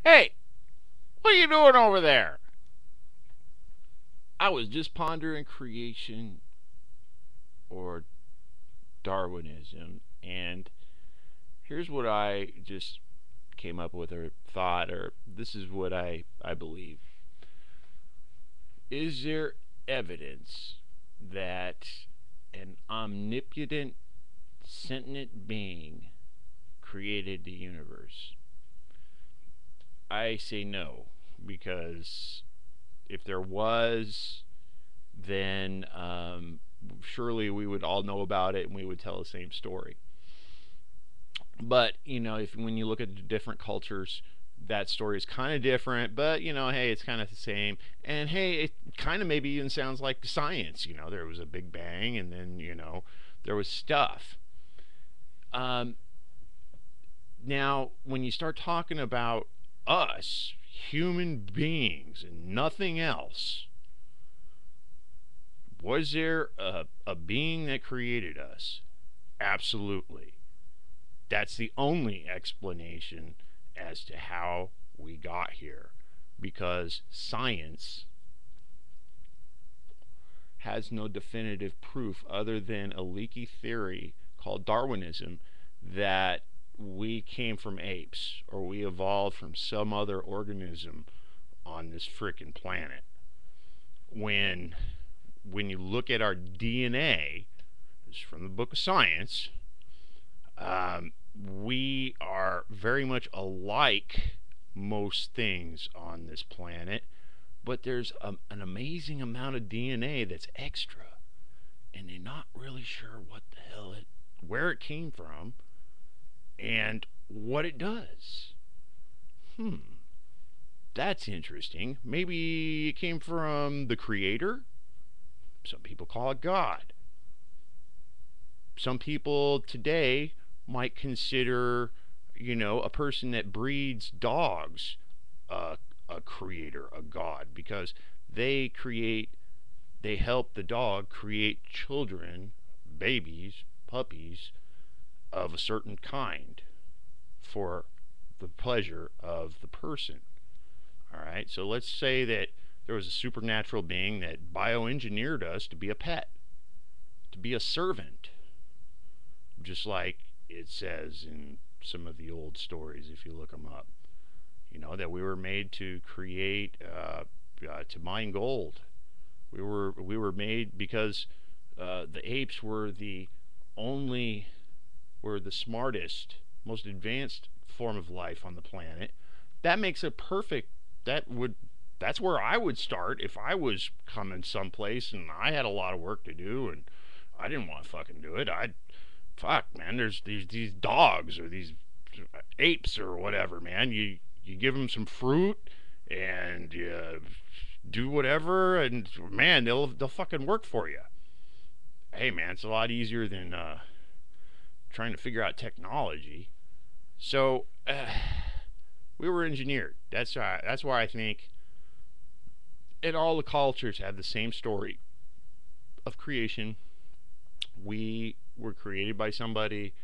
Hey, what are you doing over there? I was just pondering creation or Darwinism, and here's what I just came up with or thought, or this is what I believe. Is there evidence that an omnipotent, sentient being created the universe? I say no, because if there was, then surely we would all know about it and we would tell the same story. But if when you look at the different cultures, that story is kind of different. But hey, it's kind of the same. And hey, it kind of maybe even sounds like science. There was a big bang, and then there was stuff. Um, Now, when you start talking about us, human beings, and nothing else, was there a being that created us? Absolutely. That's the only explanation as to how we got here. Because science has no definitive proof other than a leaky theory called Darwinism that we came from apes or we evolved from some other organism on this freaking planet. When when you look at our DNA, this is from the book of science, we are very much alike most things on this planet, but there's an amazing amount of DNA that's extra, and they're not really sure what the hell where it came from, and what it does. Hmm, that's interesting. Maybe it came from the creator. Some people call it God. Some people today might consider, a person that breeds dogs a, a creator, a god, because they create, they help the dog create children, babies, puppies of a certain kind for the pleasure of the person. All right, so let's say that there was a supernatural being that bioengineered us to be a pet, to be a servant, just like it says in some of the old stories if you look them up. That we were made to create, to mine gold. We were made because the apes only were the smartest, most advanced form of life on the planet. That makes it perfect. That's where I would start if I was coming someplace and I had a lot of work to do and I didn't want to fucking do it. I'd fuck, man. There's these dogs or these apes or whatever, man. You give them some fruit and you do whatever, and man, they'll fucking work for you. Hey, man, it's a lot easier than trying to figure out technology. So we were engineered. That's why I think, and all the cultures have the same story of creation. We were created by somebody,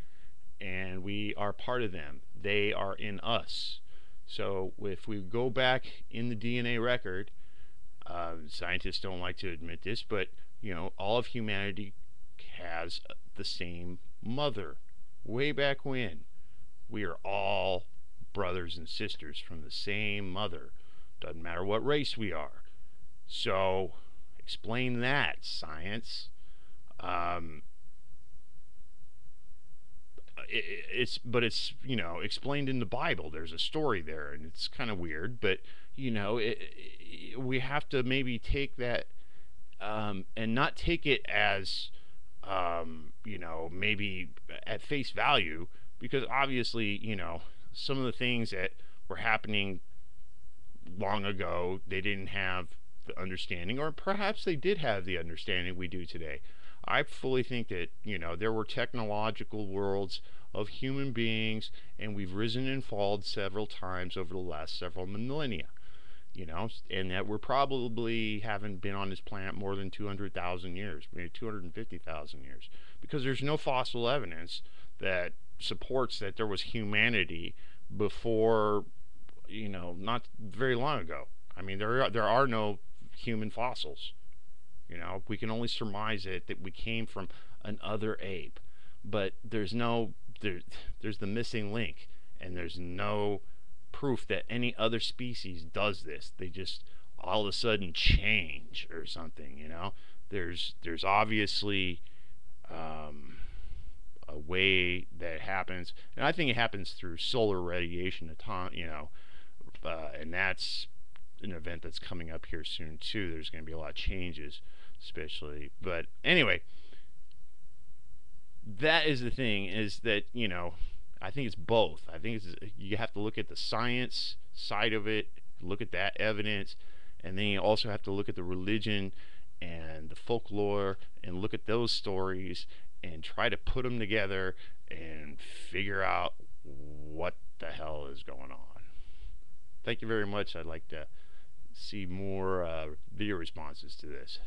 and we are part of them. They are in us. So if we go back in the DNA record, scientists don't like to admit this, but all of humanity has the same mother. Way back when, we are all brothers and sisters from the same mother. Doesn't matter what race we are. So explain that, science. Um, it's explained in the Bible. There's a story there, and it's kind of weird, but we have to maybe take that, and not take it as maybe at face value, because obviously some of the things that were happening long ago, they didn't have the understanding, or perhaps they did have the understanding we do today. I fully think that there were technological worlds of human beings, and we've risen and fallen several times over the last several millennia. And that we're probably haven't been on this planet more than 200,000 years, maybe 250,000 years, because there's no fossil evidence that supports that there was humanity before not very long ago. I mean, there are no human fossils. We can only surmise it that we came from another ape, but there's the missing link, and there's no proof that any other species does this. They just all of a sudden change or something. There's obviously a way that it happens, and I think it happens through solar radiation. And that's an event that's coming up here soon too. There's going to be a lot of changes, especially. But anyway, that is the thing, is that I think it's both. I think you have to look at the science side of it, look at that evidence, and then you also have to look at the religion and the folklore and look at those stories and try to put them together and figure out what the hell is going on. Thank you very much. I'd like to see more video responses to this.